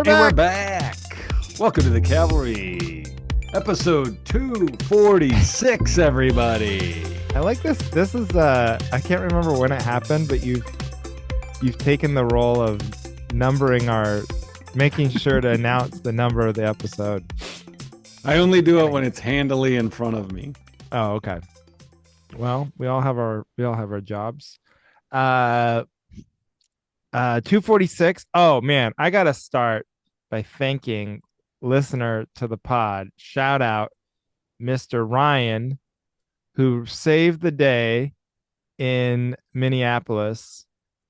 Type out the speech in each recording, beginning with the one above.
we're And we're back. back. Welcome to the Cavalry, episode 246, everybody. I like this. This is I can't remember when it happened, but you've taken the role of making sure to announce the number of the episode. I only do it when it's handily in front of me. Oh, okay. Well, we all have our jobs. 246. Oh man, I gotta start by thanking listener to the pod. Shout out Mr. Ryan, who saved the day in Minneapolis.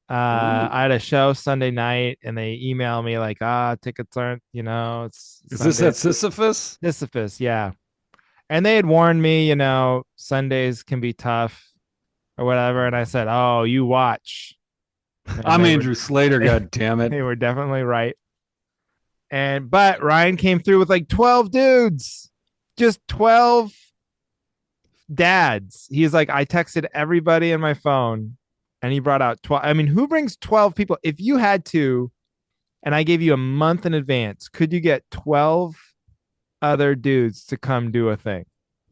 I had a show Sunday night and they emailed me like, tickets aren't, it's Is Sunday. this at Sisyphus? Sisyphus, yeah. And they had warned me, Sundays can be tough or whatever. And I said, oh, you watch. And I'm Andrew Sleighter, God damn it. They were definitely right. But Ryan came through with like 12 dudes, just 12 dads. He's like, I texted everybody in my phone and he brought out 12. I mean, who brings 12 people? If you had to, and I gave you a month in advance, could you get 12 other dudes to come do a thing?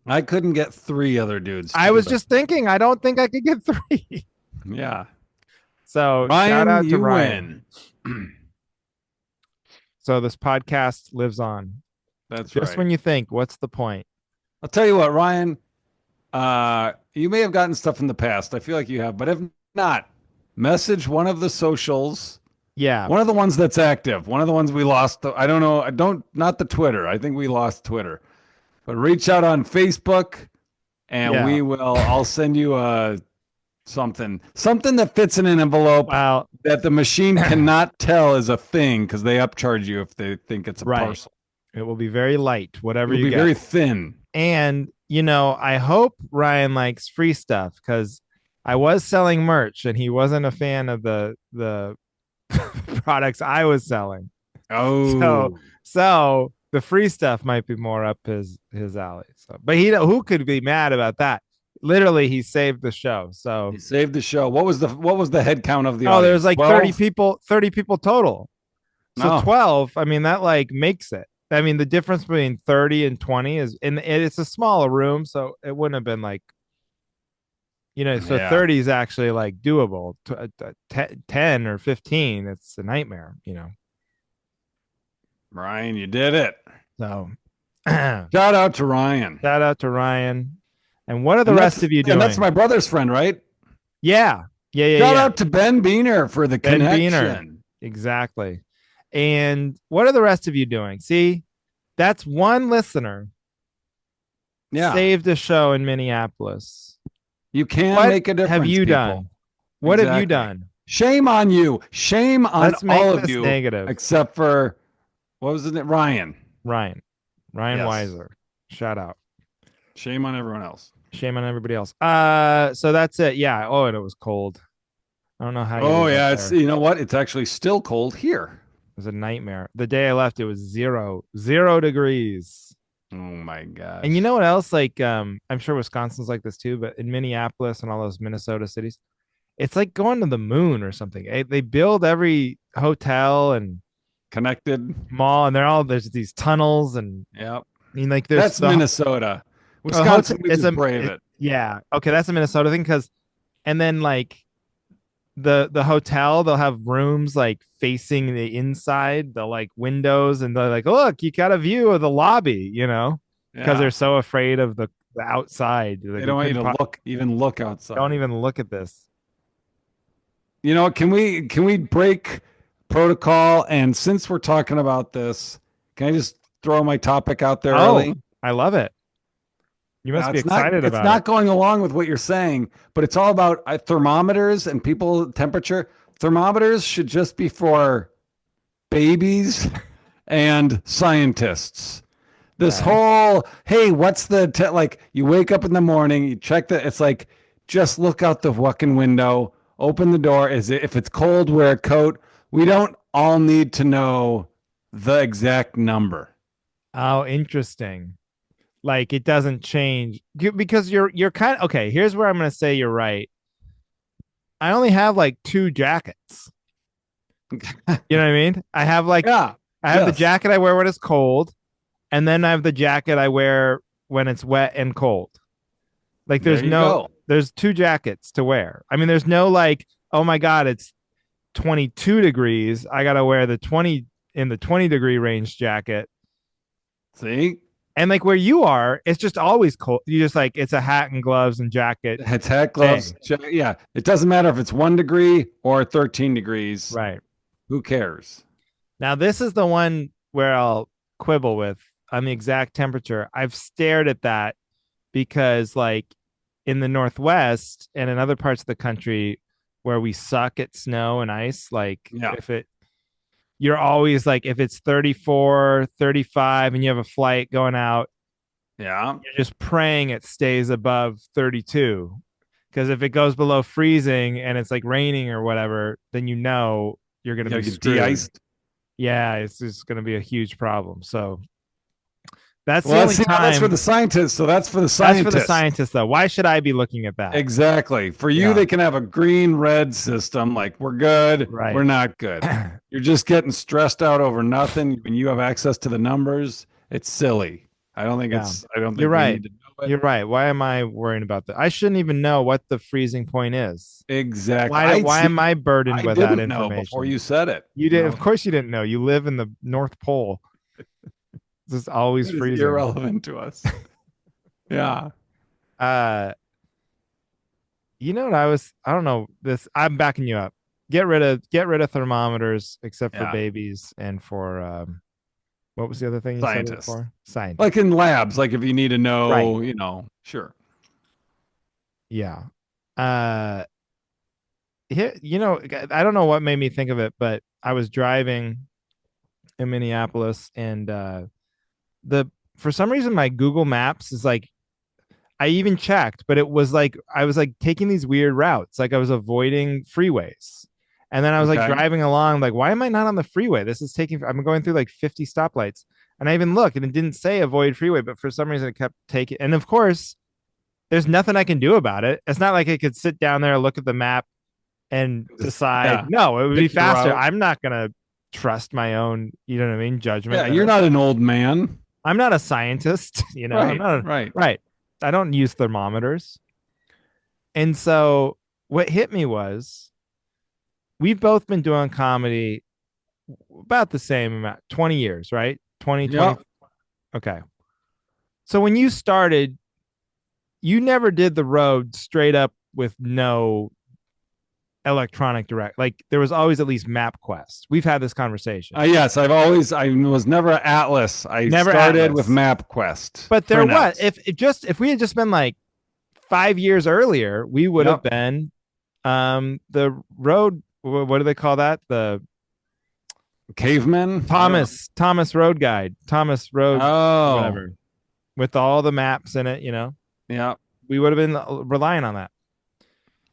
I couldn't get 3 other dudes. I was just thinking, I don't think I could get 3. Yeah. So Ryan, shout out to you Ryan. win. So this podcast lives on. That's just right. When you think, what's the point? I'll tell you what, Ryan, you may have gotten stuff in the past. I feel like you have, but if not, message one of the socials. Yeah. One of the ones that's active. One of the ones we lost. I don't know. Not the Twitter. I think we lost Twitter. But reach out on Facebook and I'll send you something that fits in an envelope that the machine cannot tell is a thing because they upcharge you if they think it's a parcel. It will be very light, whatever It'll you be get. very thin. And, I hope Ryan likes free stuff because I was selling merch and he wasn't a fan of the products I was selling. Oh. So the free stuff might be more up his alley. So, but who could be mad about that? Literally, he saved the show. So he saved the show. What was the head count of the audience? There's like 12? 30 people total. So 12, I mean, that like makes it. I mean, the difference between 30 and 20 is, and it's a smaller room, so it wouldn't have been like, 30 is actually like doable. 10 or 15, it's a nightmare, Ryan, you did it. So shout out to Ryan. And what are the rest of you doing? And that's my brother's friend, right? Yeah. Shout out to Ben Beener for the connection. Beener. Exactly. And what are the rest of you doing? See, that's one listener. Yeah. Saved a show in Minneapolis. You can make a difference. Have you people. Done? What have you done? Shame on you. Shame on all of you. Negative. Except for, what was it? Ryan yes. Weiser. Shout out. Shame on everyone else. Shame on everybody else. So that's it. Yeah. Oh, and it was cold. I don't know how. Oh yeah, it's what? It's actually still cold here. It was a nightmare. The day I left, it was 0 degrees. Oh my god! And you know what else? Like, I'm sure Wisconsin's like this too, but in Minneapolis and all those Minnesota cities, it's like going to the moon or something. They build every hotel and connected mall, and there's these tunnels and yep. I mean, like that's Minnesota. Wisconsin, we just brave it. Yeah. Okay, that's a Minnesota thing and then like the hotel, they'll have rooms like facing the inside, the like windows, and they're like, look, you got a view of the lobby, because they're so afraid of the outside. They don't want you to look outside. Don't even look at this. Can we break protocol? And since we're talking about this, can I just throw my topic out there early? I love it. You must be excited about it. It's not going along with what you're saying, but it's all about thermometers and people temperature. Thermometers should just be for babies and scientists. This whole, hey, what's the, like you wake up in the morning, you check it's like, just look out the fucking window, open the door. If it's cold, wear a coat. We don't all need to know the exact number. Oh, interesting. Like it doesn't change because you're kind of okay. Here's where I'm going to say you're right. I only have like 2 jackets. You know what I mean? I have like I I have the Yes. jacket I wear when it's cold, and then I have the jacket I wear when it's wet and cold. Like There you go. there's two jackets to wear. I mean, there's no like, oh my God, it's 22 degrees. I got to wear the 20 in the 20-degree range jacket. See? And like where you are, it's just always cold. You just like, it's a hat and gloves and jacket It's hat, day. gloves. Yeah. It doesn't matter if it's 1 degree or 13 degrees. Right. Who cares? Now, this is the one where I'll quibble with on the exact temperature. I've stared at that because, like, in the Northwest and in other parts of the country where we suck at snow and ice, like, Yeah. if it, you're always like, if it's 34, 35, and you have a flight going out, Yeah. you're just praying it stays above 32. Because if it goes below freezing and it's like raining or whatever, then you know you're going You to gotta be get screwed. de-iced. Yeah, it's just going to be a huge problem. So that's the Well, only see, now that's for time. the scientists. So that's for the That's for the scientists. scientists, though. Why should I be looking at that? Exactly. For you, Yeah, they can have a green red system. Like, we're good, we're right. not good. You're just getting stressed out over nothing when you have access to the numbers. It's silly. Yeah, I don't you're think we right. need to know it. You're right. Why am I worrying about that? I shouldn't even know what the freezing point is. Exactly. Why am I burdened I with that didn't know before information? you said it. You did, of course, you didn't know. You live in the North Pole. It's just always It is freezing. irrelevant to us. Yeah. Uh, you know what I was? I don't know this. I'm backing you up. Get rid of thermometers, except for Yeah. babies and for what was the other thing you said it Scientists. for? Science. Like in labs, like if you need to Right. know, sure. Yeah. Uh, here, I don't know what made me think of it, but I was driving in Minneapolis, and the for some reason my Google Maps is like, I even checked, but it was like I was like taking these weird routes, like I was avoiding freeways. And then I was like Okay. driving along, like, why am I not on the freeway? This is taking, I'm going through like 50 stoplights. And I even looked and it didn't say avoid freeway, but for some reason it kept taking. And of course, there's nothing I can do about it. It's not like I could sit down there, look at the map, and decide, Yeah. no, it would be Pick your faster. route. I'm not going to trust my own, you know what I mean, Yeah, judgment. you're not an old man. I'm not a scientist, I'm Right. not Right. right. I don't use thermometers. And so what hit me was we've both been doing comedy about the same amount, 20 years, right? 20, Yeah. 20. Okay. So when you started, you never did the road straight up with no electronic direct. Like there was always at least MapQuest. We've had this conversation. Yes, I was never Atlas. I Never started Atlas. with MapQuest. But there was, if we had just been like 5 years earlier, we would have been the road. What do they call that? The cavemen. Thomas Road Guide, Thomas Road, Oh, whatever, with all the maps in it. yeah. We would have been relying on that.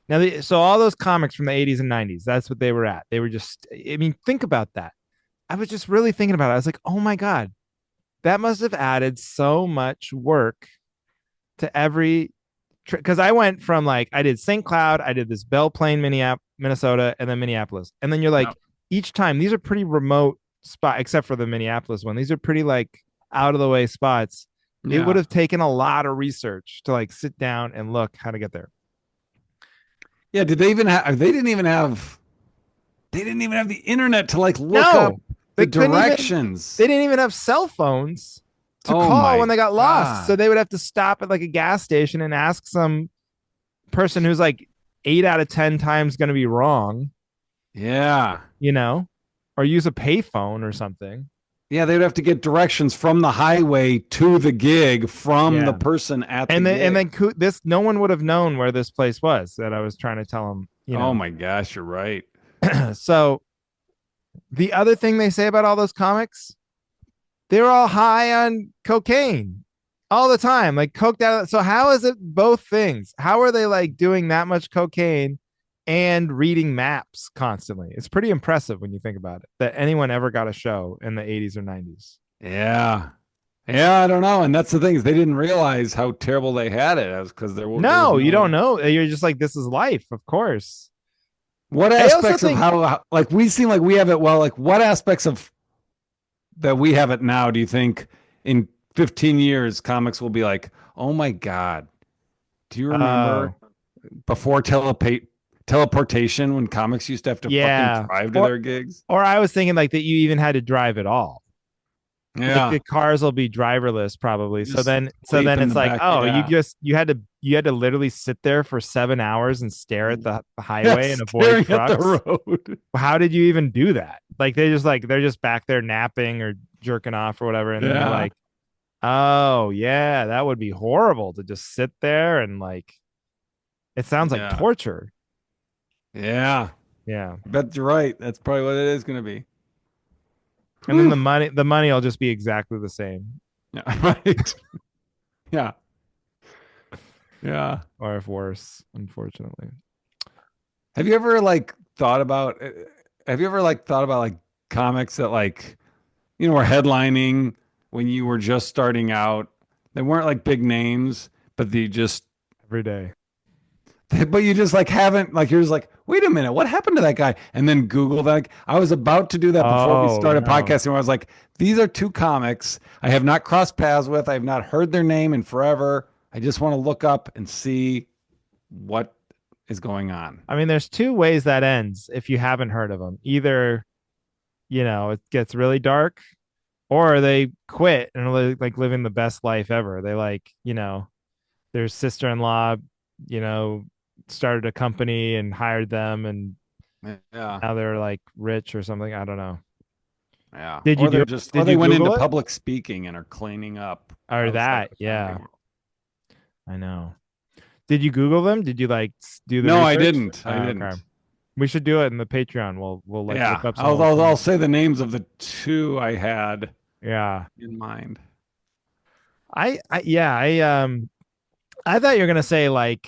Now, so all those comics from the 80s and 90s, that's what they were at. They were just, I mean, think about that. I was just really thinking about it. I was like, oh my God, that must have added so much work to every, because I went from like, I did St. Cloud, I did this Belle Plaine, Minnesota, and then Minneapolis. And then you're like, each time, these are pretty remote spots, except for the Minneapolis one. These are pretty like out of the way spots. It would have taken a lot of research to like sit down and look how to get there. Yeah. Did they even have, they didn't even have the internet to like look up the directions. They didn't even have cell phones to Oh call my when they got lost. God. So they would have to stop at like a gas station and ask some person who's like 8 out of 10 times going to be wrong, Yeah. or use a payphone or something. Yeah, they would have to get directions from the highway to the gig from the person at the gig. And then this, no one would have known where this place was that I was trying to tell them. Oh my gosh, you're right. So the other thing they say about all those comics, they're all high on cocaine all the time, like coked out. So how is it both things? How are they like doing that much cocaine and reading maps constantly? It's pretty impressive when you think about it, that anyone ever got a show in the 80s or 90s. Yeah. Yeah, I don't know. And that's the thing, is they didn't realize how terrible they had it. It was because there No, you don't know. You're just like, this is life, of course. What aspects of how like we seem like we have it well, like what aspects of that we have it now, do you think in 15 years comics will be like, "Oh my God, do you remember Oh, before teleportation when comics used to have to fucking yeah. drive to Or their gigs?" or I was thinking like that you even had to drive at all. Like Yeah. the cars will be driverless probably. So Just then sleep in it's the like, back. oh, Yeah. you had to literally sit there for 7 hours and stare at the Yeah, highway and avoid staring at the trucks. road. How did you even do that? Like they're just back there napping or jerking off or whatever, and then you're Yeah. like, oh yeah, that would be horrible to just sit there and like it sounds like Yeah. torture. Yeah. Yeah. I bet you're right. That's probably what it is going to be. And then Whew. the money will just be exactly the same. Yeah. Right. Yeah. Yeah. Or if worse, unfortunately. Have you ever like thought about have you ever like thought about like comics that like were headlining when you were just starting out? They weren't like big names, but they just Every day. but you just like haven't like you're just like, wait a minute, what happened to that guy? And then Google that. Like, I was about to do that before we Oh started no. podcasting where I was like, these are two comics I have not crossed paths with. I have not heard their name in forever. I just want to look up and see what is going on. I mean, there's two ways that ends if you haven't heard of them. Either, it gets really dark, or they quit and are like living the best life ever. They like, their sister-in-law, you know, started a company and hired them, and Yeah. now they're like rich or something. I don't know. Yeah. Did you Or do they're it? just or Did they you went into Google it? public speaking and are cleaning up Or outside that? the comedy Yeah, world. I know. Did you Google them? Did you like do the No, I research? didn't. I Okay. didn't. We should do it in the Patreon. We'll like look Yeah. up some I'll, old I'll I'll comics. say the names of the two I had Yeah. in mind. I thought you were gonna say like,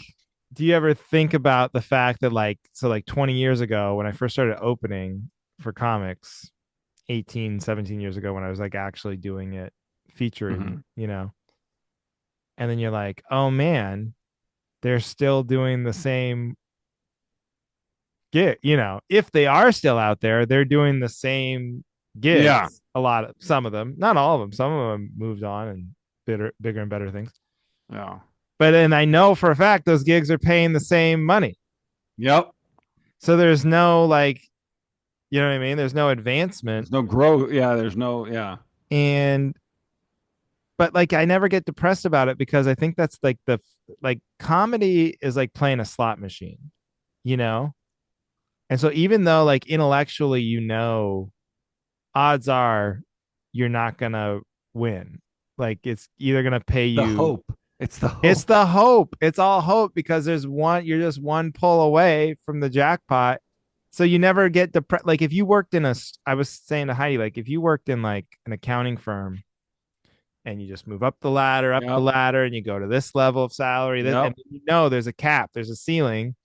do you ever think about the fact that like 20 years ago when I first started opening for comics, 18, 17 years ago when I was like actually doing it, featuring, Hmm. and then you're like, oh man, they're still doing the same gig, if they are still out there, they're doing the same Yeah. gigs. Some of them, not all of them. Some of them moved on and bigger and better things. Yeah. But then I know for a fact those gigs are paying the same money. Yep. So there's no like, you know what I mean? There's no advancement. There's no growth. Yeah. There's no. Yeah. And but like I never get depressed about it because I think that's like like comedy is like playing a slot machine, you know? And so even though like intellectually odds are you're not gonna win. Like it's either gonna pay The you. hope. It's the It's hope. the hope. It's all hope because you're just one pull away from the jackpot. So you never get depressed. Like if you worked I was saying to Heidi, like if you worked in like an accounting firm and you just move up the Yep. ladder, and you go to this level of salary, and Yep. there's a cap, there's a ceiling.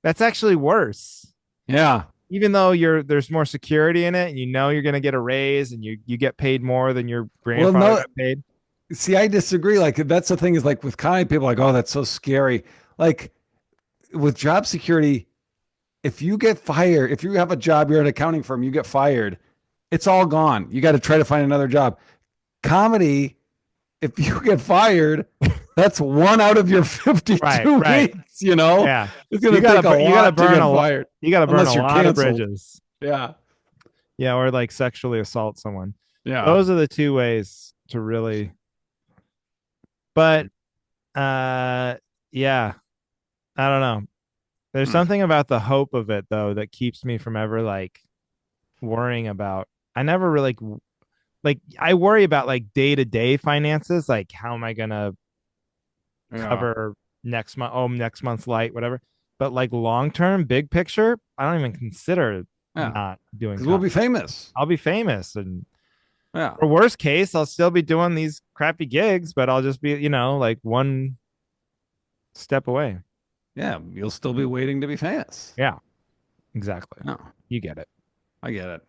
That's actually worse. Yeah. Even though there's more security in it, and you're going to get a raise, and you get paid more than your Well, grandfather no. got paid. See, I disagree. Like that's the thing is like with comedy, people are like, oh, that's so scary. Like with job security, if you get fired, if you have a job, you're at an accounting firm, you get fired, it's all gone. You got to try to find another job. Comedy, if you get fired, that's one out of your Right, 52 right. weeks, you know? Yeah. It's going to take a You gotta lot to burn get fired you gotta burn unless a you're lot of canceled. bridges. Yeah. Yeah, or like sexually assault someone. Yeah. Those are the two ways to really. But uh yeah, I don't know. There's Hmm. something about the hope of it though that keeps me from ever like worrying about. I never really like I worry about like day-to-day finances, like how am I gonna Yeah. cover next month's light, whatever. But like long term, big picture, I don't even consider Yeah. not doing Because we'll be comedy. famous. I'll be famous, and Yeah. for worst case, I'll still be doing these crappy gigs, but I'll just be, like one step away. Yeah. You'll still be waiting to be famous. Yeah, exactly. No, You get it. I get it.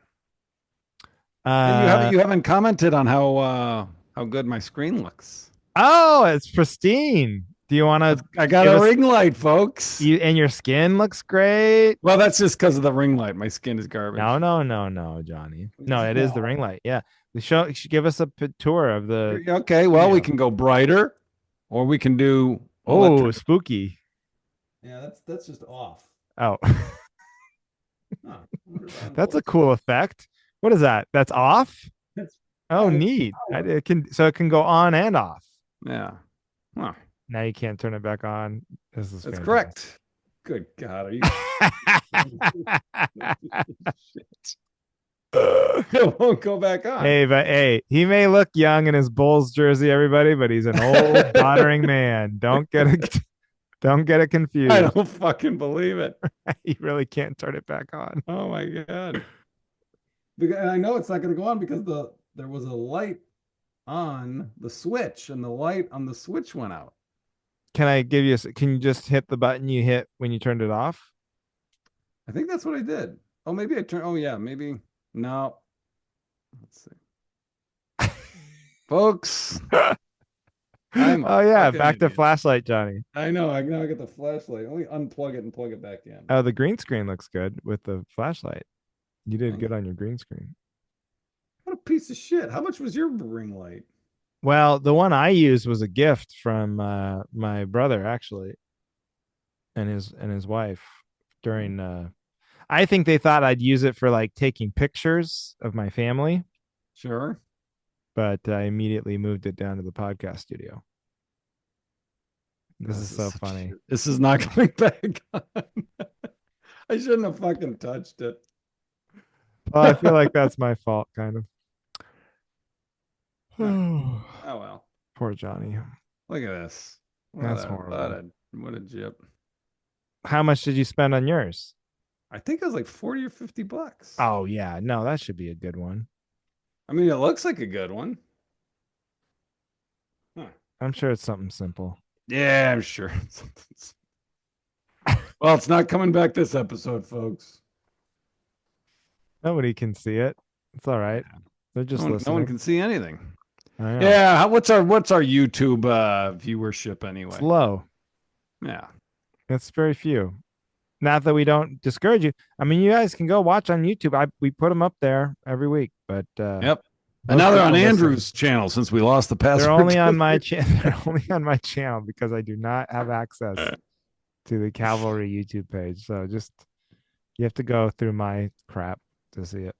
Hey, you haven't Uh you haven't commented on how good my screen looks. oh, it's pristine. Do you want to I got give a us ring light, folks. and your skin looks great? Well, that's just because of the ring light. My skin is No, garbage. no, no, no, Johnny. No, it is the ring light. Yeah. You should give us a tour of the Okay, well, we studio. can go brighter, or we can do. Well, that Oh, turned. spooky. Yeah, that's just off. Oh, Huh. I wonder if on that's a full. cool effect. What is that? That's off? That's Oh, yeah, that's neat. power. It can so it can go on and off. Yeah. Huh. Now you can't turn it back on. This is That's fantastic. correct. Good God, are you? Shit. It won't go back on. Hey, but hey, he may look young in his Bulls jersey, everybody, but he's an old doddering man. Don't get it I confused. don't fucking believe it. He really can't turn it back on. Oh my God. And I know it's not going to go on because there was a light on the switch and the light on the switch went out. Can I give you can you just hit the button you hit when you turned it off? I think that's what I did. Oh, maybe I turned. Oh, yeah, maybe. No. Let's see. Folks, I'm a Oh yeah, fucking back to idiot. flashlight, Johnny. I know. I now get the flashlight. Let me unplug it and plug it back in. Oh, the green screen looks good with the flashlight. You did Hang good on. on your green screen. What a piece of shit. How much was your ring light? Well, the one I used was a gift from my brother actually, and his wife during I think they thought I'd use it for like taking pictures of my family, Sure. but I immediately moved it down to the podcast studio. This Oh, is this is so such funny. shit. This is not coming back on. I shouldn't have fucking touched it. Well, I feel like that's my fault, kind of. All right. Oh well. Poor Johnny. Look at this. That's horrible. What a jip. How much did you spend on yours? I think it was like 40 or 50 bucks. Oh yeah, no, that should be a good one. I mean, it looks like a good one. Huh. I'm sure it's something simple. Yeah, I'm sure. Well, it's not coming back this episode, folks. Nobody can see it. It's all right. They're just No one listening. can see anything. I know. Yeah, what's our YouTube viewership It's anyway? low. Yeah. It's very few. Not that we don't discourage you. I mean, you guys can go watch on YouTube. We put them up there every week, but Yep. And most now they're on people listen. Andrew's channel since we lost the They're password only on to my it. channel. They're only on my channel because I do not have access to the Cavalry YouTube page. So just you have to go through my crap to see it.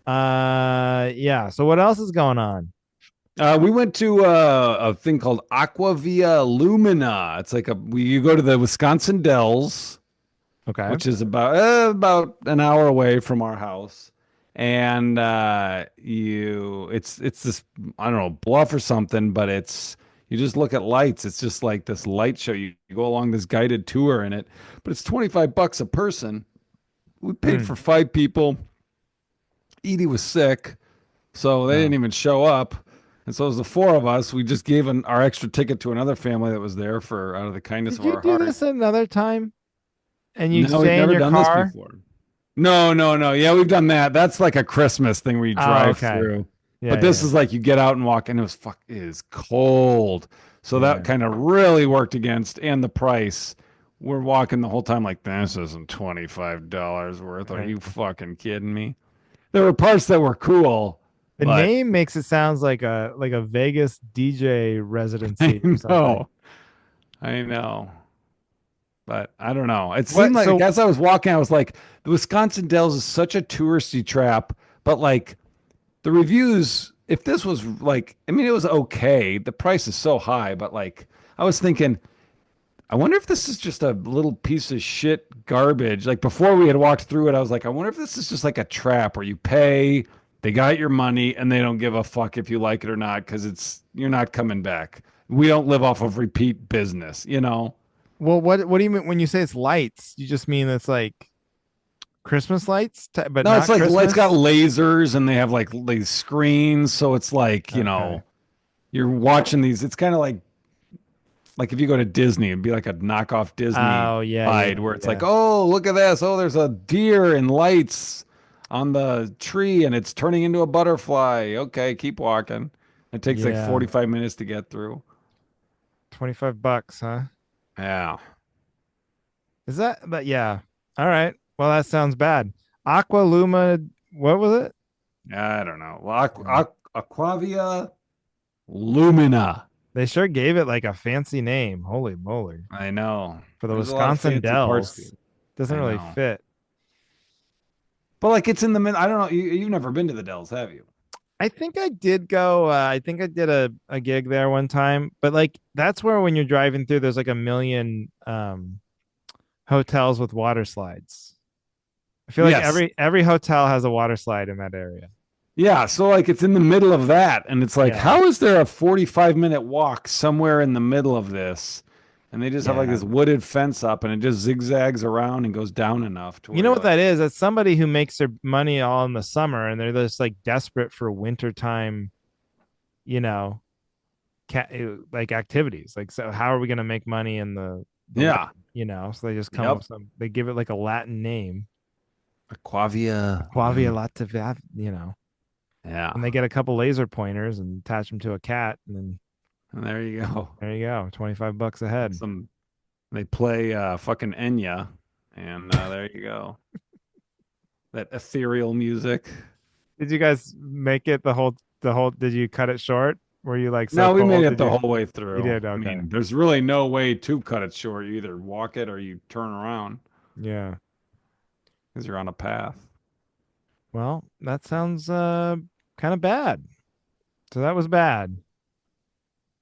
Yeah. So what else is going on? We went to a thing called Aquavia Lumina. It's like you go to the Wisconsin Dells, Okay. which is about an hour away from our house, and it's this, I don't know, bluff or something, but it's you just look at lights. It's just like this light show. You go along this guided tour in it, but it's 25 bucks a person. We paid Mm. for 5 people. Edie was sick, so they Oh. didn't even show up. And so it was the four of us. We just gave our extra ticket to another family that was there for out of the kindness Did of you our do heart. this another time? And you No, we've stay in never your done this car? before. No, no, no. Yeah, we've done that. That's like a Christmas thing where you Oh, drive okay. through. Yeah, But yeah, this yeah. is like you get out and walk, and it is cold. So that Yeah. kind of really worked against, and the price. We're walking the whole time like this isn't $25 worth. Are Right. you fucking kidding me? There were parts that were cool, The but name makes it sounds like a Vegas DJ I residency or something. know, I know. But I don't know. It seemed What? like So as I was walking, I was like, the Wisconsin Dells is such a touristy trap, but like the reviews, if this was like, I mean, it was okay. The price is so high, but like, I was thinking, I wonder if this is just a little piece of shit garbage. Like before we had walked through it, I was like, I wonder if this is just like a trap where you pay, they got your money, and they don't give a fuck if you like it or not because you're not coming back. We don't live off of repeat business, you know? well, what do you mean when you say it's lights? You just mean it's like Christmas lights, but No, it's not like it's got Christmas? lasers and they have like these screens, so it's like, Okay. you're watching these. It's kind of like if you go to Disney, it'd be like a knockoff Disney Oh, yeah, yeah, ride where it's like, yeah. oh, look at this. Oh, there's a deer and lights on the tree and it's turning into a butterfly. Okay, keep walking. It takes like Yeah. 45 minutes to get through. $25, huh? Yeah. Is that but yeah. All right. Well, that sounds bad. Aqua Luma, what was it? I don't know. Well, Yeah. Aquavia Lumina. They sure gave it like a fancy name. Holy moly. I know. For the There's a lot of Wisconsin fancy parts to Dells. it. Doesn't I really know. fit. But like it's in the mid. I don't know. You've never been to the Dells, have you? I think I did go. I think I did a gig there one time, but like that's where when you're driving through, there's like a million hotels with water slides. I feel like Yes. every hotel has a water slide in that area. Yeah. So like it's in the middle of that, and it's like, Yeah, how is there a 45-minute walk somewhere in the middle of this? And they just have like yeah. this wooded fence up, and it just zigzags around and goes down enough to You where know you're what like, that is? That's somebody who makes their money all in the summer, and they're just like desperate for wintertime. You know, like activities. Like, so how are we going to make money in the winter? yeah, So they just come up yep, with they give it like a Latin name, Aquavia Aquavia Lumina. Lativa, Yeah. and they get a couple laser pointers and attach them to a cat, and then And there you go. there you go, $25 a head. Some they play fucking Enya, and there you go. That ethereal music. Did you guys make it the whole? Did you cut it short? Were you like so No, we made cold? it Did the you? whole way You through. did. I Okay. mean, there's really no way to cut it short. You either walk it or you turn around Yeah. because you're on a path. Well, that sounds kind of bad. So that was bad.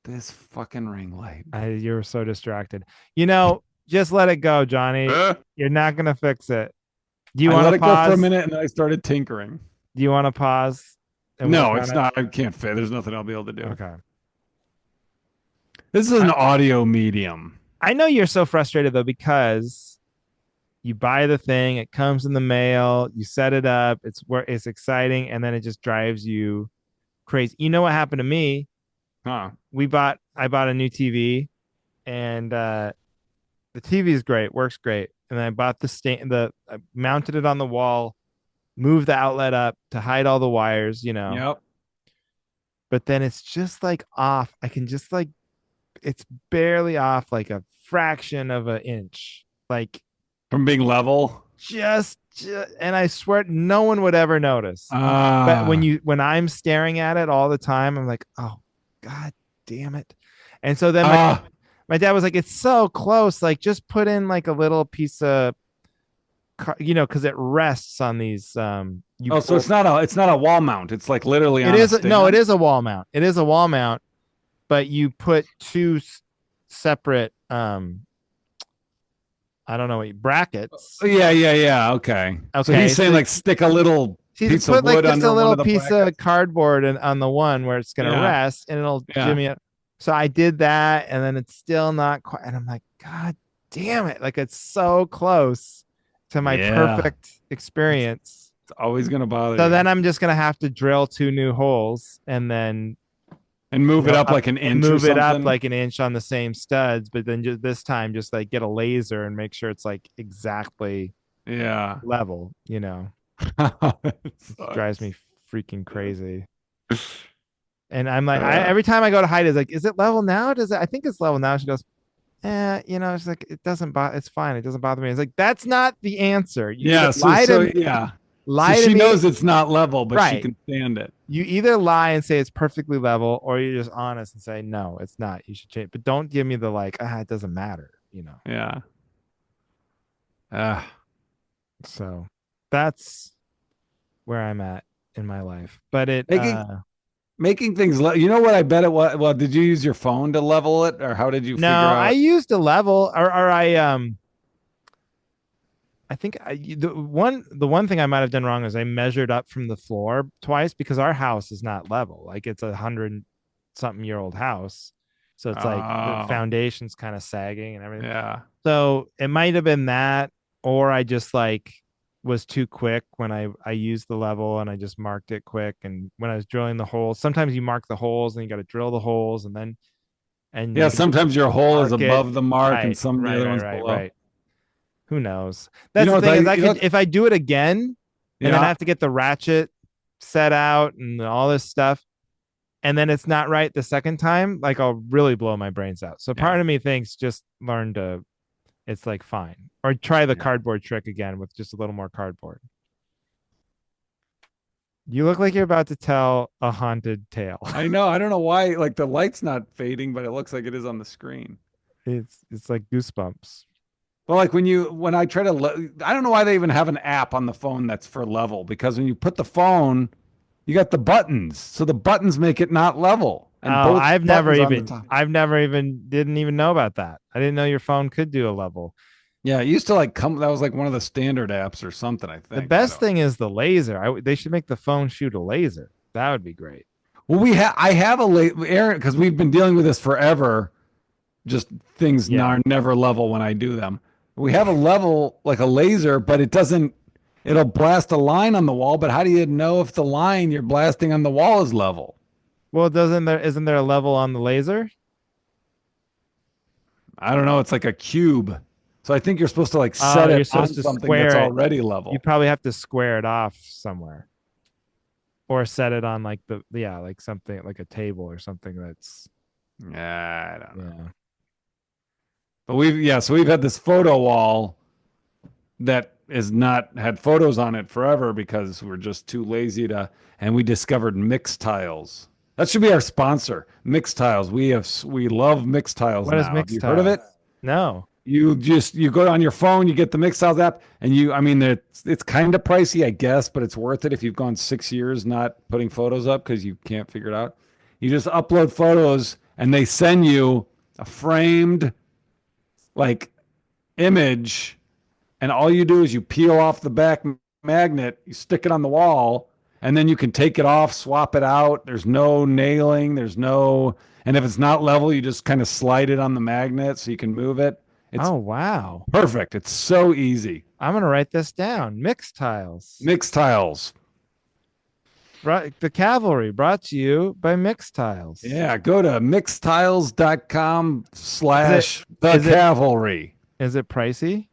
This fucking ring light. You were so distracted. Just let it go, Johnny. You're not gonna fix it. Do you I want let to it go for a pause? minute and then I started tinkering. Do you want to pause and work No, on it's it? not. I can't fit. There's nothing I'll be able to do. Okay. This is an I, audio medium. I know you're so frustrated though because you buy the thing, it comes in the mail, you set it up, it's exciting, and then it just drives you crazy. You know what happened to me? Huh. I bought a new TV, and the TV is great, works great. And then I bought I mounted it on the wall, moved the outlet up to hide all the wires. Yep. But then it's just like off. I can just like it's barely off like a fraction of an inch. Like From being level. and I swear no one would ever notice. But Ah. when I'm staring at it all the time, I'm like, oh god damn it. And so then Ah. my dad was like, it's so close. Like just put in like a little piece of because it rests on these you Oh, so pull. it's not a wall mount. It's like literally It on a is no, it stand. is a wall mount. It is a wall mount, but you put two separate I don't know what brackets. Oh, yeah, yeah, yeah. Okay. So he's Okay, saying so like stick a little he's piece of put like wood just a under one little of the piece of brackets. cardboard on the one where it's gonna Yeah, rest, and it'll yeah, jimmy up. So I did that, and then it's still not quite. And I'm like, God damn it! Like it's so close to my yeah. perfect experience. It's always gonna bother So you. then I'm just gonna have to drill two new holes, and then And move it up up like an and inch or move it up something. like an inch on the same studs. But then just this time, just like get a laser and make sure it's like exactly Yeah. level. It It drives sucks. me freaking crazy. And I'm like, Uh, every time I go to hide, it's like, is it level now? I think it's level now. She goes, she's like, it doesn't bother. It's fine. It doesn't bother me. It's like, that's not the answer. You either yeah. So lie to she me, knows it's not level, but she right? can stand it. You either lie and say it's perfectly level, or you're just honest and say, no, it's not. You should change. But don't give me the like, it doesn't matter. Yeah. Uh, So that's where I'm at in my life. But making making things. You know what? I bet it was. Well, did you use your phone to level it, or how did you no, figure I out? used a level, or I think the one thing I might have done wrong is I measured up from the floor twice because our house is not level. Like it's 100-something-year-old house, so it's like the Oh, foundation's kind of sagging and everything. yeah. So it might have been that, or I just like was too quick when I used the level and I just marked it quick. And when I was drilling the holes, sometimes you mark the holes and you got to drill the holes and Yeah. you Sometimes your hole is mark it. above the mark, and Right, some of the right, other right, ones right, below. right. Who knows? You That's know the what? thing is I You could know. if I do it again and then I Yeah. have to get the ratchet set out and all this stuff and then it's not right the second time, like I'll really blow my brains out. So Yeah. part of me thinks just learn to it's like fine. Or try the Yeah. cardboard trick again with just a little more cardboard. You look like you're about to tell a haunted tale. I know. I don't know why. Like the light's not fading, but it looks like it is on the screen. It's like goosebumps. But like when I try to, I don't know why they even have an app on the phone that's for level because when you put the phone, you got the buttons, so the buttons make it not level, and Oh, both buttons on the top. I've never even didn't even know about that. I didn't know your phone could do a level. Yeah, it used to like come. That was like one of the standard apps or something. I The think. I best don't. thing is the laser. They should make the phone shoot a laser. That would be great. Well, I have a late Aaron because we've been dealing with this forever. Just things Yeah. are never level when I do them. We have a level like a laser, but it doesn't. It'll blast a line on the wall, but how do you know if the line you're blasting on the wall is level? Well, doesn't there isn't there a level on the laser? I don't know. It's like a cube. So I think you're supposed to like Oh, set you're it on supposed to something that's square it. already You level. probably have to square it off somewhere or set it on like the yeah, like something like a table or something that's Yeah, I don't know. yeah. But so we've had this photo wall that has not had photos on it forever because we're just too lazy to, and we discovered mix tiles. That should be our sponsor, Mix Tiles. We love Mix Tiles What is now. Have mixed you heard of tiles? it? No. You go on your phone, you get the Mix Tiles app, and I mean it's kind of pricey, I guess, but it's worth it if you've gone 6 years not putting photos up because you can't figure it out. You just upload photos and they send you a framed like image, and all you do is you peel off the back magnet, you stick it on the wall, and then you can take it off, swap it out. There's no nailing, and if it's not level, you just kind of slide it on the magnet so you can move it. It's Oh wow. perfect. It's so easy. I'm gonna write this down. Mixed tiles. Mix tiles. The cavalry brought to you by Mixed Tiles. Yeah, go to mixtiles.com Is it slash the is it cavalry. is it pricey?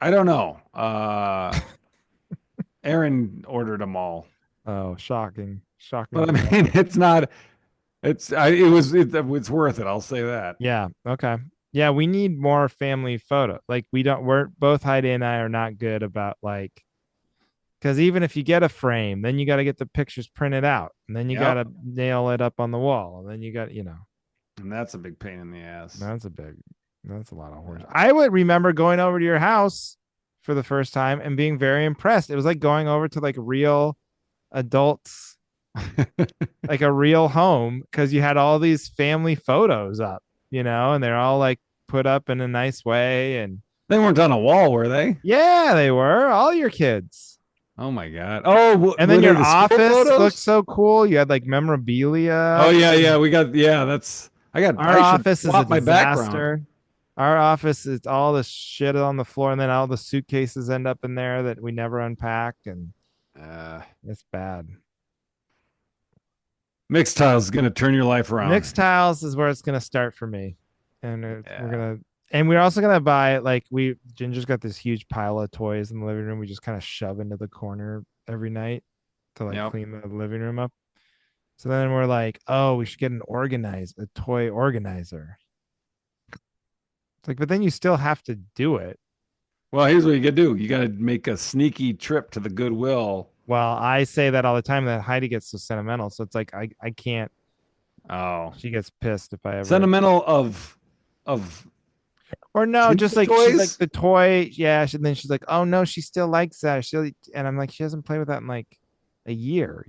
I don't know. Aaron ordered them all. Oh, shocking. Shocking But to I know. mean, it's not. It's worth it. I'll say that. Yeah. Okay. Yeah, we need more family photo. Like we're both Heidi and I are not good about like because even if you get a frame, then you got to get the pictures printed out, and then you got Yep. to nail it up on the wall, and then you got And that's a big pain in the ass. that's a big that's a lot of horse. Yeah. I would remember going over to your house for the first time and being very impressed. It was like going over to like real adults, like a real home, because you had all these family photos up, and they're all like put up in a nice way. And They weren't on a wall, were they? yeah, they were all your kids. Oh my God. Oh, And were then they your the school office looked photos? so cool. You had like Oh memorabilia. yeah, yeah. That's Our I should office is a swap my background. disaster. Our office is all the shit on the floor, and then all the suitcases end up in there that we never unpack, and Uh, it's bad. Mixed tiles is gonna turn your life around. Mixed tiles is where it's gonna start for me, and Yeah. we're also gonna buy like Ginger's got this huge pile of toys in the living room. We just kind of shove into the corner every night to like Yep. clean the living room up. So then we're like, oh, we should get a toy organizer. It's like, but then you still have to do it. Well, here's what you gotta do. You gotta make a sneaky trip to the Goodwill. Well, I say that all the time that Heidi gets so sentimental. So it's like I can't. Oh, She gets pissed if I ever sentimental of or no, just Ginger like she's like toys. the toy. Yeah, and then she's like, oh no, she still likes that. And I'm like, she hasn't played with that in like a year.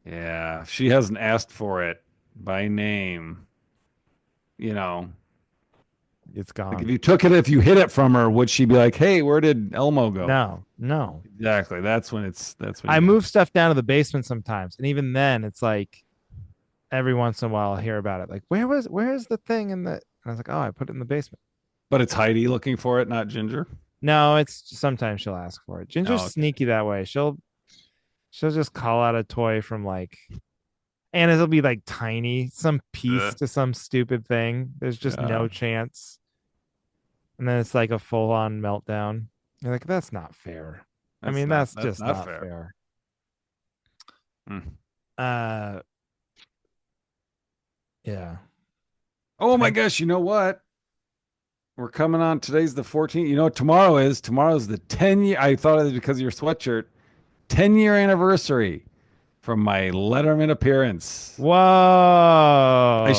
Yeah, if she hasn't asked for it by name, you know. It's Like gone. if you hit it from her, would she be like, "Hey, where did Elmo go?" No, no. Exactly. That's when I you got. move stuff down to the basement sometimes, and even then, it's like every once in a while I hear about it. Like, where's the thing in the? And I was like, oh, I put it in the basement. But it's Heidi looking for it, not Ginger. No, it's sometimes she'll ask for it. Ginger's Oh, okay. sneaky that way. She'll just call out a toy from like, and it'll be like tiny, some piece Ugh. to some stupid thing. There's just Yeah, no chance. And then it's like a full on meltdown. You're like, that's not fair. I mean, that's that's just not not fair. fair. Mm. Uh, yeah. Oh my I gosh, you know what? We're coming on. Today's the 14th. You know what tomorrow is? Tomorrow's the 10 year. I thought it was because of your sweatshirt. 10-year anniversary from my Letterman appearance. Whoa. I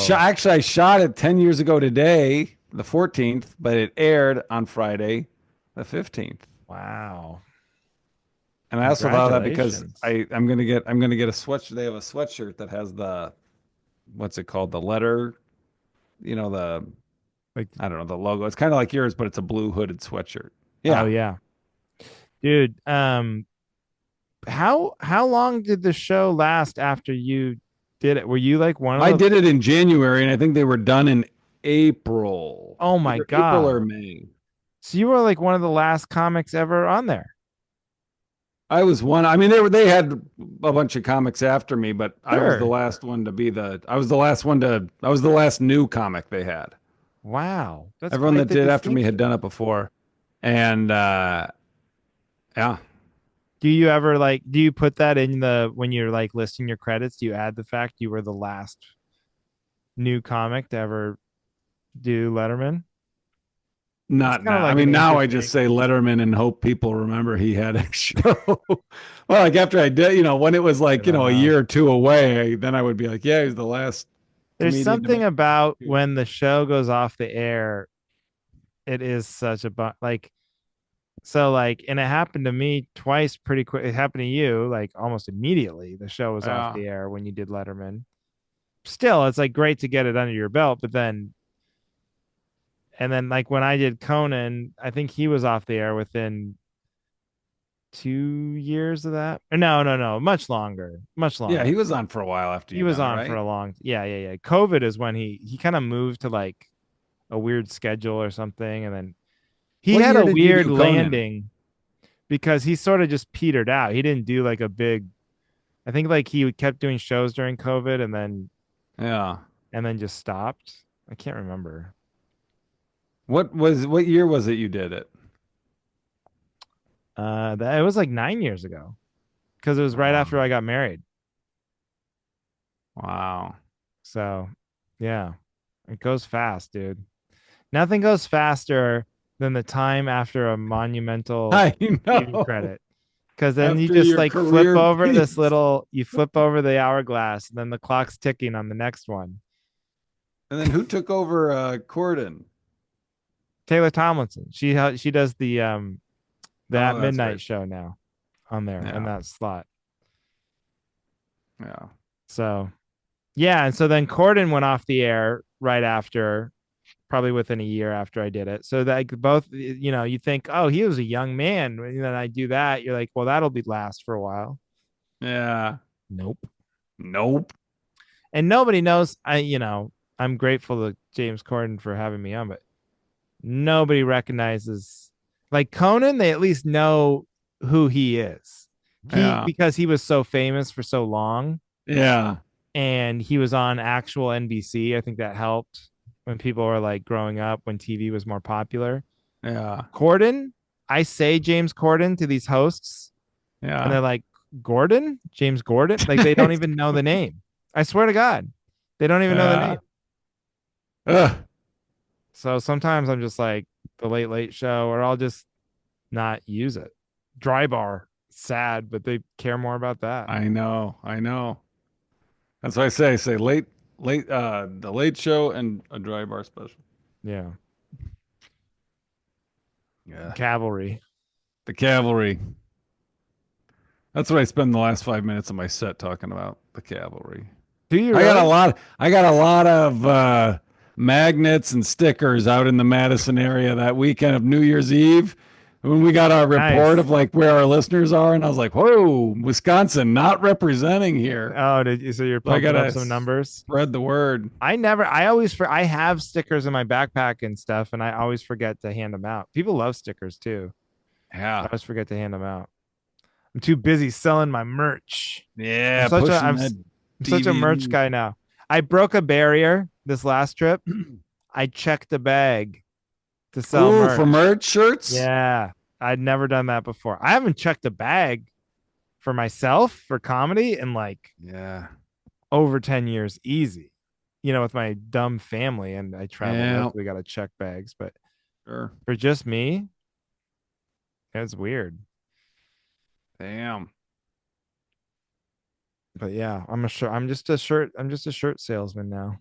shot it 10 years ago today, the 14th, but it aired on Friday, the 15th. Wow. And I also thought of that because Congratulations. I'm gonna get a sweatshirt. They have a sweatshirt that has the what's it called? The letter, the Like, I don't know, the logo. It's kind of like yours, but it's a blue hooded sweatshirt. oh Yeah. yeah. Dude, how long did the show last after you did it? Were you like one of I the did it in January and I think they were done in April. Oh my Either April or God. May. So you were like one of the last comics ever on there. I was one. I mean, they had a bunch of comics after me, but I was the Sure. last one to be the. I was the last one to. I was the last new comic they had. Wow. That's Everyone quite that the did after me had distinction. done it before, and yeah, Do you ever like do you put that in the when you're like listing your credits, do you add the fact you were the last new comic to ever do Letterman? It's not kind of now. I like an mean, now I just interesting. say Letterman and hope people remember he had a show. Well, like after I did, when it was like a year or two away, then I would be like, yeah, he's the last There's comedian to something make about it. when the show goes off the air, it is such a like so like and it happened to me twice pretty quick. It happened to you like almost immediately. The show was off Yeah. the air when you did Letterman. Still, it's like great to get it under your belt, but then and then like when I did Conan, I think he was off the air within 2 years of that. Or no, much longer, much Yeah, longer. he was on for a while after He you was done it, on for right? a long, yeah. COVID is when he kind of moved to like a weird schedule or something, and then he What had year a did you weird do Conan? landing because he sort of just petered out. He didn't do like a big. I think like he kept doing shows during COVID, Yeah. and then just stopped. I can't remember. What year was it you did it? That it was like 9 years ago because it was right Wow. after I got married. Wow. So, yeah, it goes fast, dude. Nothing goes faster than the time after a monumental I TV know. credit. Because then you After just your like flip career over this peaks. little, you flip over the hourglass, and then the clock's ticking on the next one. And then who took over Corden? Taylor Tomlinson. She does the Oh, at that's right. midnight show now on there in Yeah. that slot. Yeah. So yeah, and so then Corden went off the air right after, probably within a year after I did it. So that like, both, you think, oh, he was a young man. And then I do that. You're like, well, that'll be last for a while. Yeah. Nope. Nope. And nobody knows. I'm grateful to James Corden for having me on, but nobody recognizes like Conan. They at least know who he is. Yeah. Because he was so famous for so long, Yeah. and he was on actual NBC. I think that helped when people were like growing up when TV was more popular. Yeah. Corden, I say James Corden to these hosts, and Yeah. they're like, Gordon? James Gordon? Like they don't even know the name. I swear to God, they don't even know the name. Yeah. Ugh. So sometimes I'm just like the Late Late Show, or I'll just not use it. Dry bar, sad, but they care more about that. I know. I know. That's why say the late show and a dry bar special. Yeah. Yeah. Cavalry. The cavalry. That's what I spend the last 5 minutes of my set talking about. The cavalry. Do you really? I got a lot of magnets and stickers out in the Madison area that weekend of New Year's Eve when we got our report Nice. of like where our listeners are, and I was like, "Whoa, Wisconsin not representing here." Oh, did you? So you're So I pumping up gotta some numbers. spread the word. I have stickers in my backpack and stuff, and I always forget to hand them out. People love stickers too. I Yeah, always forget to hand them out. I'm too busy selling my merch. I'm yeah, such a pushing I'm that I'm such a merch DVD. guy now. I broke a barrier this last trip. I checked a bag to sell Ooh, for merch. merch shirts. Yeah, I'd never done that before. I haven't checked a bag for myself for comedy in like Yeah, over 10 years easy. With my dumb family and I travel with, yeah, we got to check bags, but sure. for just me, it's weird. Damn. But yeah, I'm just a shirt salesman now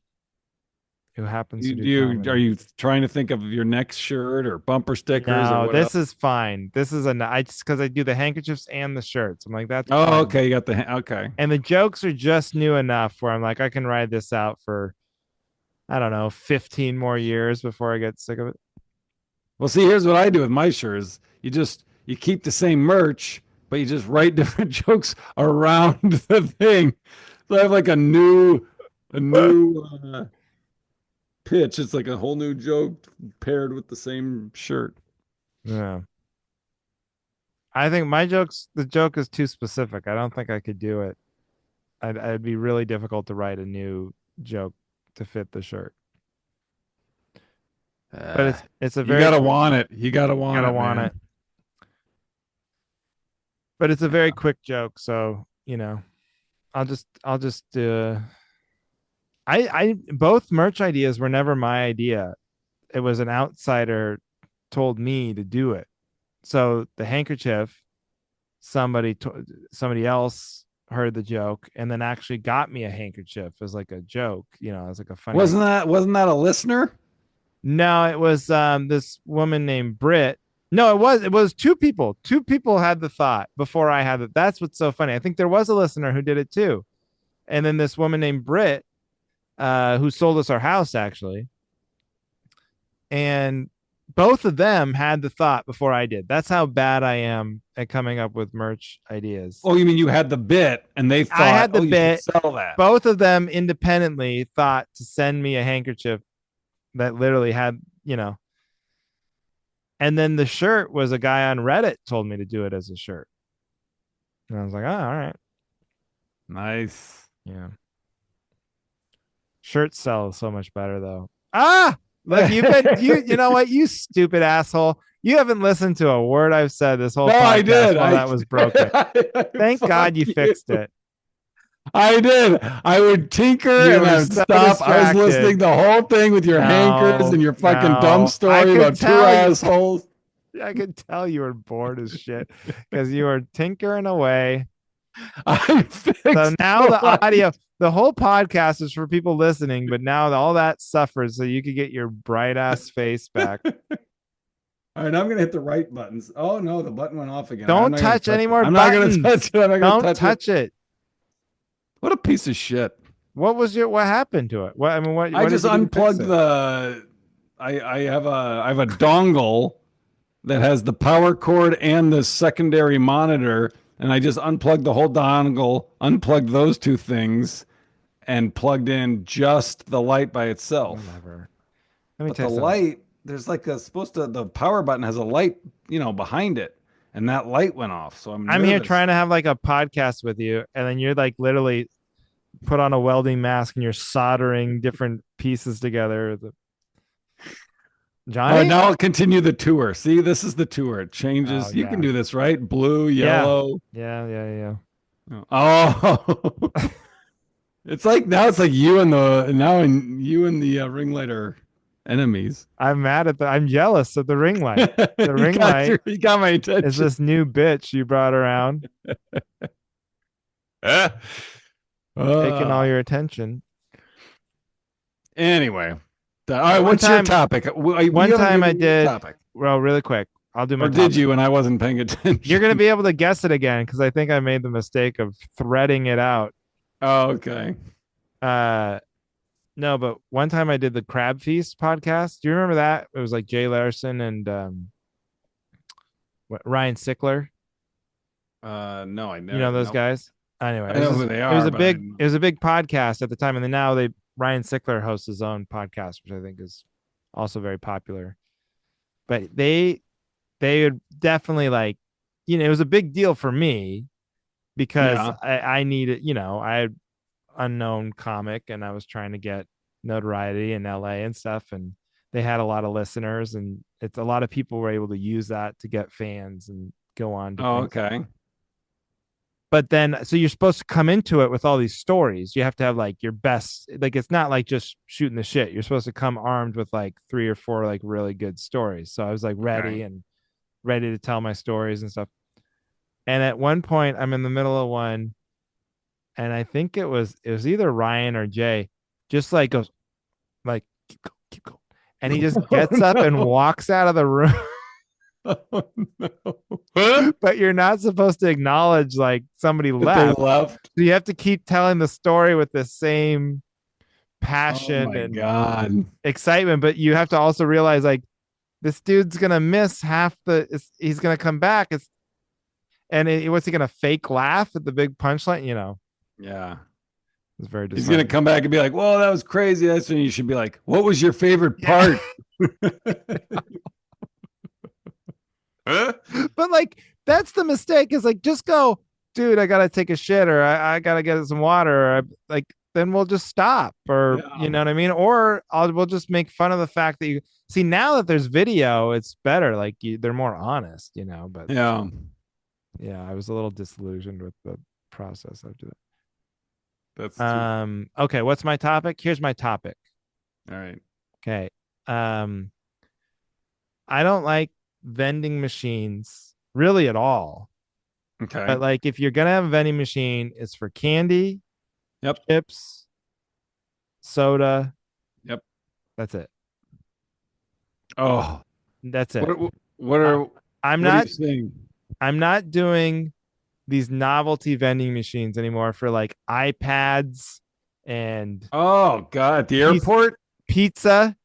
who happens to do Are comedy. you trying to think of your next shirt or bumper stickers or No, what else? this is fine. This is I just because I do the handkerchiefs and the shirts. I'm like, that's Oh, fine. okay. You got okay. And the jokes are just new enough where I'm like, I can ride this out for, I don't know, 15 more years before I get sick of it. Well, see, here's what I do with my shirts. You keep the same merch, but you just write different jokes around the thing. So I have like a new pitch. It's like a whole new joke paired with the same shirt. Yeah. I think the joke is too specific. I don't think I could do it. It'd be really difficult to write a new joke to fit the shirt. But Uh, it's a you very gotta quick, want it. You gotta want gotta it, want man. it. But it's a very quick joke, so I'll just I both merch ideas were never my idea. It was an outsider told me to do it. So the handkerchief, somebody else heard the joke and then actually got me a handkerchief as like a joke, as like a funny. Wasn't that a listener? No, it was this woman named Britt. No, it was two people. Two people had the thought before I had it. That's what's so funny. I think there was a listener who did it too. And then this woman named Britt, who sold us our house actually, and both of them had the thought before I did. That's how bad I am at coming up with merch ideas. Oh, you mean you had the bit and they I thought, had the oh, you should bit. sell that. Both of them independently thought to send me a handkerchief that literally had. And then the shirt was a guy on Reddit told me to do it as a shirt. And I was like, oh, all right. Nice. Yeah. Shirts sell so much better though. Ah, look, you know what, you stupid asshole. You haven't listened to a word I've said this whole No, I podcast did. while that was broken. Thank Fuck God you you. fixed it. I did. I would tinker You and were I would so stop. I was listening distracted. the whole thing with your hankers and No, your fucking dumb no. I story could about two tell you assholes. I could tell you were bored as shit because you were tinkering away. I So fixed now the the whole podcast is for people listening, but now all that suffers so you could get your bright ass face back. All right, I'm gonna hit the right buttons. Oh no, the button went off again. I'm Don't not gonna touch touch any it. more I'm not gonna touch buttons. it. I'm not gonna Don't touch it. touch it. What a piece of shit. What happened to it? I What did just you do to fix unplugged it? the I have a dongle that has the power cord and the secondary monitor, and I just unplugged the whole dongle, unplugged those two things, and plugged in just the light by itself. Whatever. Let me But tell you the something. light, there's like a supposed to the power button has a light, behind it, and that light went off. So I'm I'm here nervous. trying to have like a podcast with you, and then you're like literally put on a welding mask and you're soldering different pieces together. All right, Johnny? now I'll continue the tour. See, this is the tour. It Oh changes. You can yeah. do this, right? Blue, Yeah. yellow. Yeah, yeah, yeah. Oh, it's like you and the ring light are enemies. I'm jealous of the ring light. The you ring got light your, you got my is attention. this new bitch you brought around, taking all Uh, your attention. anyway, all right. One What's your time, topic? You one haven't time I given me your did, topic, well, really quick. I'll do my or did topic. you? And I wasn't paying You're gonna attention. be able to guess it again because I think I made the mistake of threading it out. Oh, okay. Uh, no, but one time I did the Crab Feast podcast. Do you remember that? It was like Jay Larson and Ryan Sickler. No, I You never. know those Nope. guys. Anyway, I know who they it was are, a but I big didn't. it was a big podcast at the time, and then now they Ryan Sickler hosts his own podcast, which I think is also very popular. But they would definitely like, it was a big deal for me because Yeah. I needed, I had unknown comic and I was trying to get notoriety in LA and stuff, and they had a lot of listeners, and it's a lot of people were able to use that to get fans and go on to Oh, things. okay. But then so you're supposed to come into it with all these stories. You have to have like your best, like it's not like just shooting the shit. You're supposed to come armed with like three or four like really good stories. So I was like Okay. ready to tell my stories and stuff. And at one point I'm in the middle of one and I think it was either Ryan or Jay, just like goes like keep going, and he just Oh gets up and no. walks out of the room. Oh no. Huh? But you're not supposed to acknowledge like somebody That they left. left. So you have to keep telling the story with the same Oh passion my and God. excitement, but you have to also realize like this dude's gonna miss half he's gonna come back. What's he gonna fake laugh at the big punchline? Yeah. It's very He's gonna disheartening. come back and be like, "Whoa, that was crazy." That's when you should be like, "What was your favorite Yeah. part?" Huh? But like that's the mistake is like just go, dude, I gotta take a shit or I gotta get some water or like then we'll just stop or you Yeah. know what I mean? Or we'll just make fun of the fact that you see now that there's video, it's better. Like they're more honest, but Yeah. yeah, I was a little disillusioned with the process after That's that. too. Okay, what's my topic? Here's my topic. All right. Okay. Um, I don't like vending machines really at all. Okay. But like if you're gonna have a vending machine, it's for candy, Yep. chips, soda. Yep. That's it. Oh, That's what it. are, what Uh, are I'm what are you not saying? I'm not doing these novelty vending machines anymore for like iPads and Oh God, the piece, airport. pizza.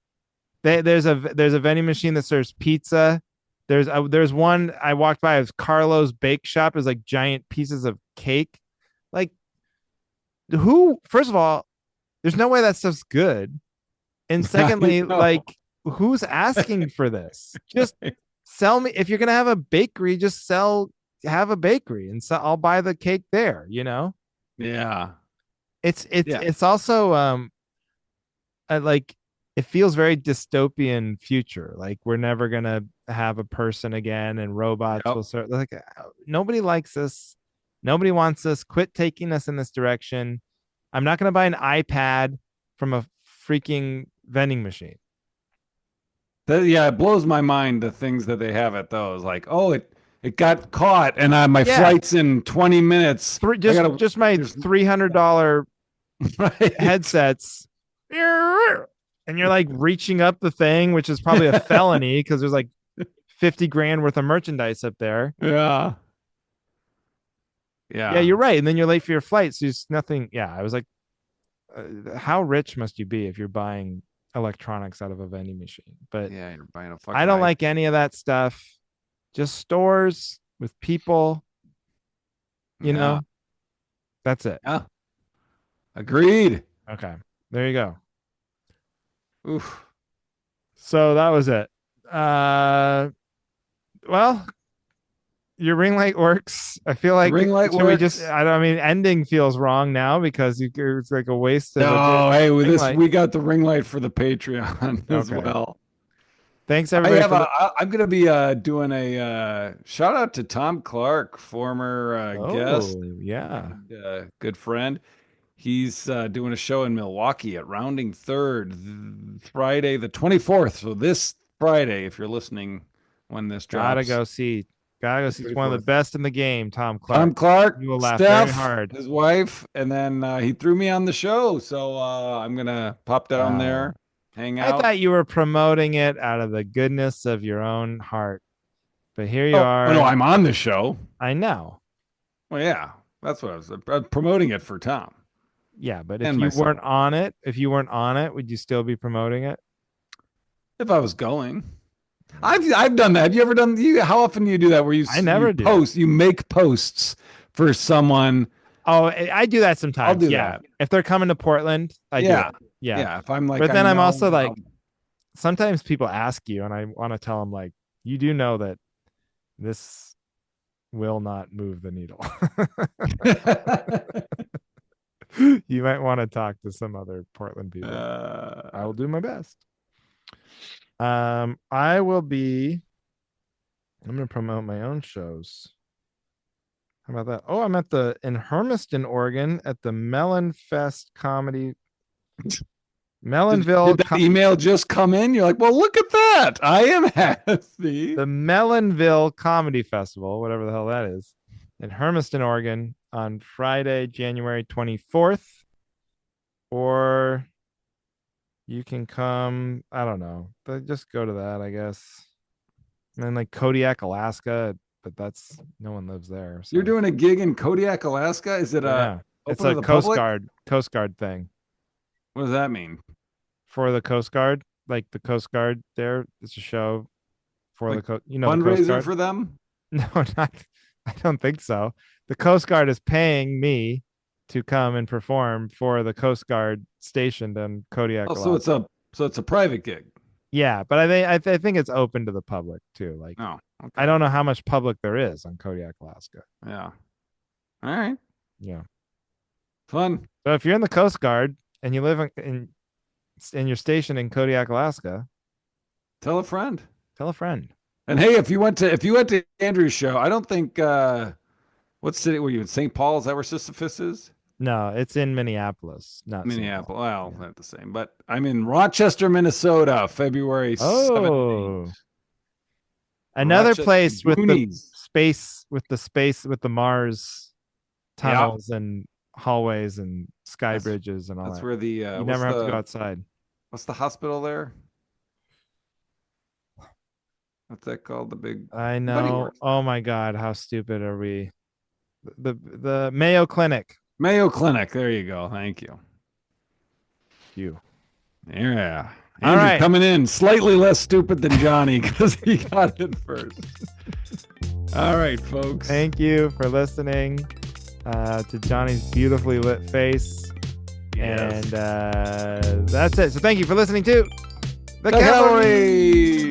There's a vending machine that serves pizza. There's one I walked by. It was Carlo's Bake Shop. It was like giant pieces of cake. Like who? First of all, there's no way that stuff's good. And I secondly, know. like who's asking for this? Just sell me if you're gonna have a bakery. Just have a bakery, and so I'll buy the cake there. Yeah. Yeah. It's also like it feels very dystopian future. Like we're never gonna have a person again, and robots Yep. will start. Like nobody likes this. Nobody wants us. Quit taking us in this direction. I'm not gonna buy an iPad from a freaking vending machine. Yeah, it blows my mind the things that they have at those. Like, oh, it got caught, and my Yeah, flight's in 20 minutes. three, I just gotta. just my There's $300 right. headsets, and you're like reaching up the thing, which is probably a felony because there's like 50 grand worth of merchandise up there. Yeah. Yeah, Yeah. you're right. And then you're late for your flight. So it's nothing. Yeah, I was like, how rich must you be if you're buying electronics out of a vending machine? But Yeah. You're buying a I fucking don't iPad. like any of that stuff. Just stores with people, you Yeah. know, that's it. Yeah. Agreed. Okay. There you go. Oof. So that was it. Well, your ring light works. I feel The like ring light should we just works. I don't I mean ending feels wrong now because it's like a waste of a good No, hey, with ring this, light. we got the ring light for the Patreon as Okay. well. Thanks I everybody have for a. I'm going to be doing a shout out to Tom Clark, former guest Oh, yeah. and good friend. He's doing a show in Milwaukee at Rounding Third, Friday the 24th. So this Friday, if you're listening when this Gotta drops, go see. Gotta go the see. It's one of the 24th. best in the game, Tom Clark. Tom Clark, You will laugh very Steph, hard. his wife, and then he threw me on the show. So I'm gonna pop down Wow. there, hang I out. thought you were promoting it out of the goodness of your own heart. But here you Oh no, are. I'm on the show. I know. Well, yeah, that's what I was promoting it for Tom Yeah, but and myself. if you weren't on it, would you still be promoting it? If I was going, I've done that. Have you ever done you? How often do you do that? Where I never do. you make posts for someone. Oh, I do that I'll sometimes. do Yeah. that. If they're coming to Portland, I do Yeah, it. Yeah. yeah. If I'm like But I then I'm know, also like, sometimes people ask you, and I want to tell them, like, you do know that this will not move the needle. You might want to talk to some other Portland people. I will do my best. I will be, I'm going to promote my own shows. How about that? Oh, I'm in Hermiston, Oregon at the Melon Fest Comedy did Melonville that email just come in? You're like, well, look at that. I am happy. the Melonville Comedy Festival, whatever the hell that is. in Hermiston, Oregon on Friday, January 24th. Or you can come, I don't know, but just go to that, I guess. And then like Kodiak, Alaska, but that's no one lives there. So You're doing a gig in Kodiak, Alaska? Is it yeah, it's open to a the public? Coast Guard thing What does that mean? for the Coast Guard. Like the Coast Guard there, it's a show for Like the coast. You know the Coast fundraiser Guard? for them? No, not. I don't think so. The Coast Guard is paying me to come and perform for the Coast Guard stationed in Kodiak, Oh, Alaska. so it's a private gig. Yeah, but I think it's open to the public too. Like Oh, I okay. don't know how much public there is on Kodiak, Alaska. Yeah. All right. Yeah. Fun. So if you're in the Coast Guard and you live in your station in Kodiak, Alaska, Tell a friend. tell a friend. And hey, if you went to Andrew's show, I don't think what city were you in? St. Paul? Is that where Sisyphus is? No, it's in Minneapolis, not St. Minneapolis. Paul. Well, Yeah. not the same. But I'm in Rochester, Minnesota, February 7th. Oh, another Rochester place with the Goonies. space with the Mars Yeah. tunnels and hallways and sky That's- bridges and all That's that. where the You never have to go outside. what's the hospital there? What's that called? The big I Buddy know. works Oh my God, how stupid are we? The Mayo Clinic. Mayo Clinic. There you go. Thank you. You. Yeah. All Andrew right. coming in slightly less stupid than Johnny because he got it first. All right, folks. Thank you for listening to Johnny's beautifully lit face. Yes. And that's it. So thank you for listening to The The Cavalry. Cavalry.